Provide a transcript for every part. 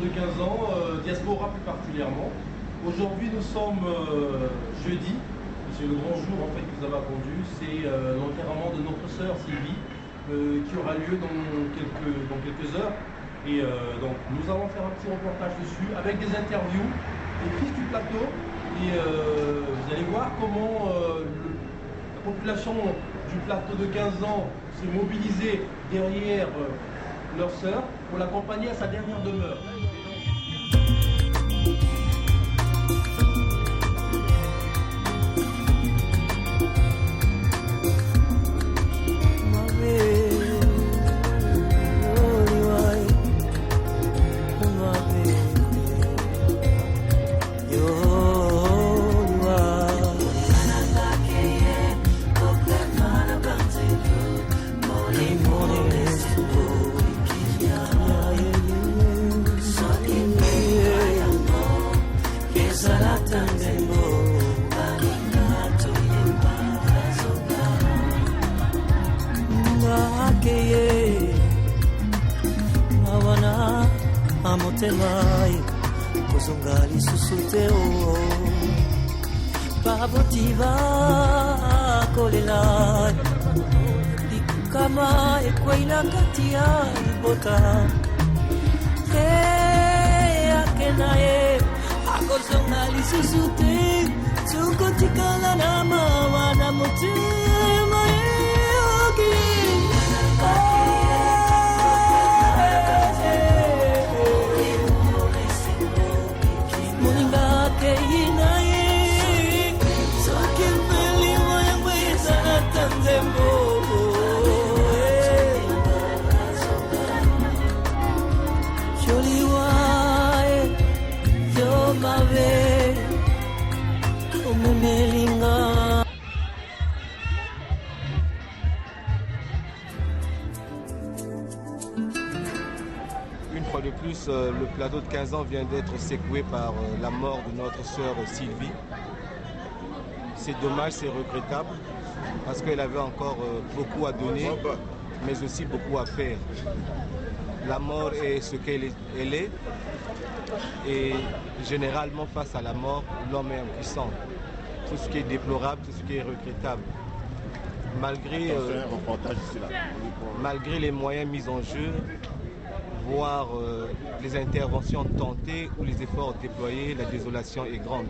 de 15 ans, diaspora plus particulièrement. Aujourd'hui, nous sommes jeudi, c'est le grand jour en fait que vous avez attendu, c'est l'enterrement de notre sœur Sylvie, qui aura lieu dans quelques heures. Et donc nous allons faire un petit reportage dessus avec des interviews des fils du plateau. Et vous allez voir comment la population du plateau de 15 ans s'est mobilisée derrière leur sœur pour l'accompagner à sa dernière demeure. Amotemai kuzungali susuteo pabotiva kolela kama ekwaila katia ibota akenae akuzungali susute tukotikala na mawana mutima yogi Une fois de plus, le plateau de 15 ans vient d'être secoué par la mort de notre sœur Sylvie. C'est dommage, c'est regrettable, parce qu'elle avait encore beaucoup à donner, mais aussi beaucoup à faire. La mort est ce qu'elle est, et généralement face à la mort, l'homme est impuissant. Tout ce qui est déplorable, tout ce qui est regrettable. Malgré les moyens mis en jeu, voire les interventions tentées ou les efforts déployés, la désolation est grande.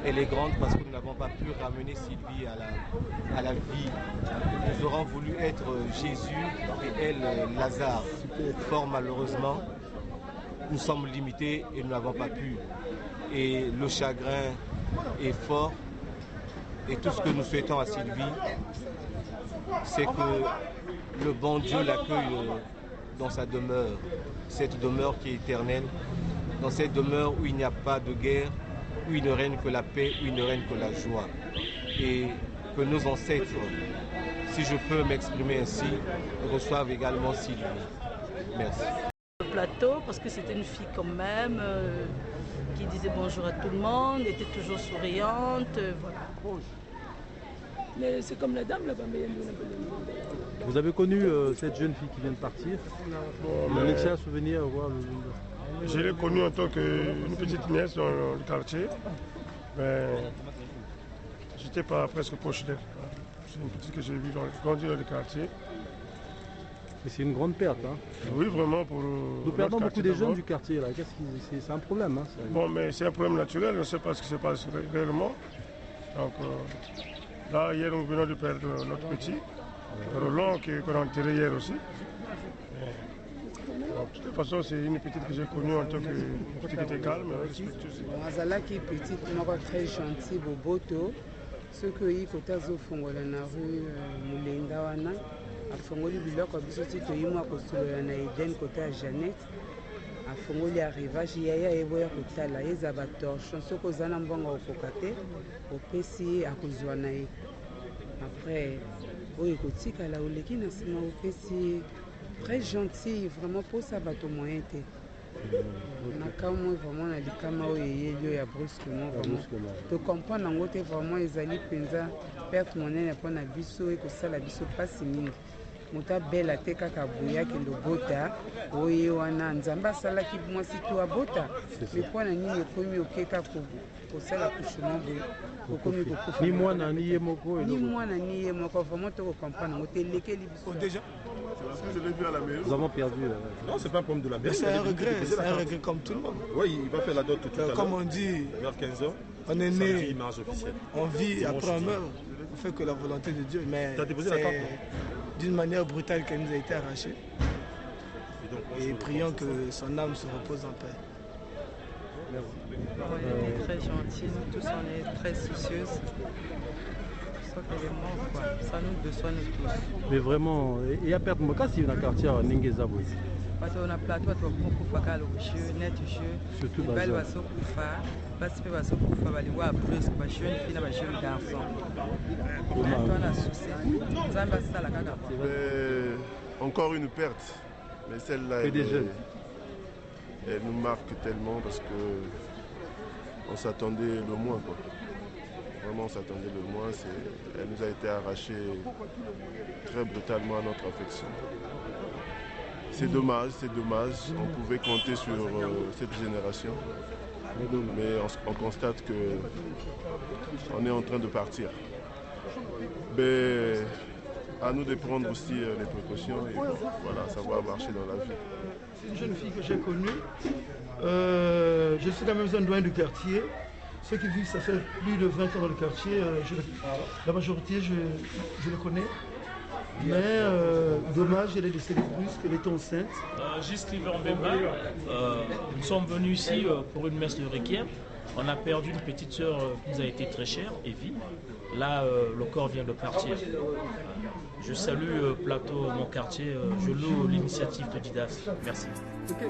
Elle est grande parce que nous n'avons pas pu ramener Sylvie à la vie. Nous aurons voulu être Jésus et elle Lazare. Fort malheureusement, nous sommes limités et nous n'avons pas pu. Et le chagrin est fort. Et tout ce que nous souhaitons à Sylvie, c'est que le bon Dieu l'accueille dans sa demeure, cette demeure qui est éternelle, dans cette demeure où il n'y a pas de guerre, où il ne règne que la paix, où il ne règne que la joie. Et que nos ancêtres, si je peux m'exprimer ainsi, reçoivent également Sylvie. Merci. Le plateau, parce que c'était une fille quand même, qui disait bonjour à tout le monde, était toujours souriante, voilà. Mais c'est comme la dame là-bas. Vous avez connu cette jeune fille qui vient de partir? Vous avez un souvenir? Je l'ai connue en tant qu'une petite nièce dans le quartier. J'étais pas presque proche d'elle. C'est une petite que j'ai vue grandi dans le quartier. Et c'est une grande perte. Hein. Oui, vraiment pour. Nous perdons beaucoup de jeunes du quartier. C'est un problème. Hein, bon, mais c'est un problème naturel. On ne sait pas ce qui se passe réellement. Donc, là, hier, nous venons de perdre notre petit, Roland, qu'on a enterré hier aussi. De toute façon, c'est une petite que j'ai connue en tant que petite qui était calme, respectueuse. Azalaki petite, très gentille, boboto. Ce que y kota zo fongola na rue Mulenga wana, afongoli biloko biso ti toyimwa kosolola na Eden kota ya Jeannette. Afongoli arrivage yaya eboya kotala eza ba torchon soko oza na mbongo okoka te opesi ye akozwa na ye. Après oyo ekotikala oleki na nsima opesi ye très gentil, vraiment pour ça bato moyen te. Nakamwe vraiment na likama oyo eyeli ya brusquement vraiment. To comprendre nango te vraiment ezali penza perte monene mpona biso ekosala biso pasi mingi. moto abela te kaka boye akende obota oye wana nzambe asalaki mwasi to abota me mpo na nini ekomi okeka kosala kushuma boye okomi kokufa ni mwana ni ye moko ni mwana ni ye moko vraiment tokokomprendre yango te elekeli biso Déjà, je l'ai vu à la maison. nous avons perdu Non, c'est pas un problème de la mairie. C'est un regret comme tout le monde. Oui, il va faire la dot tout à l'heure. Comme on dit, Vers 15h. on est né, Image officielle. on vit, après on meurt. On fait que la volonté de Dieu, mais T'as déposé la carte, c'est d'une manière brutale qu'elle nous a été arrachée. Et prions que son âme se repose en paix. On est très gentils, nous tous on est très soucieuses. Sauf qu'elle est morte, quoi. Ça nous déçoit nous tous. mais vraiment et ya perte makasi na quartier ndenge eza boye Parce qu'on a plateau, bato bakufaka jeu, net jeu. Surtout bali baza. basokufa, basi pe basokufa balingo plus ba jeune fille na ba jeune garçon. On a souci. Nzambe asala kaka. Encore une perte, mais celle-là, elle nous marque tellement parce que on s'attendait le moins, quoi. Vraiment, on s'attendait le moins. Elle nous a été arrachée très brutalement à notre affection. C'est dommage, c'est dommage. On pouvait compter sur cette génération. Mais on constate qu'on est en train de partir. Mais à nous de prendre aussi les précautions et voilà, savoir marcher dans la vie. C'est une jeune fille que j'ai connue. Je suis dans la même zone doyen du quartier. Ceux qui vivent, ça fait plus de 20 ans dans le quartier. La majorité, je le connais. Mais dommage, elle est décédée brusque, elle était enceinte. Juste River Mbemba, nous sommes venus ici pour une messe de requiem. On a perdu une petite sœur qui nous a été très chère, Evie. Là, le corps vient de partir. Je salue Plateau, mon quartier. Je loue l'initiative de Didas. Merci. Okay.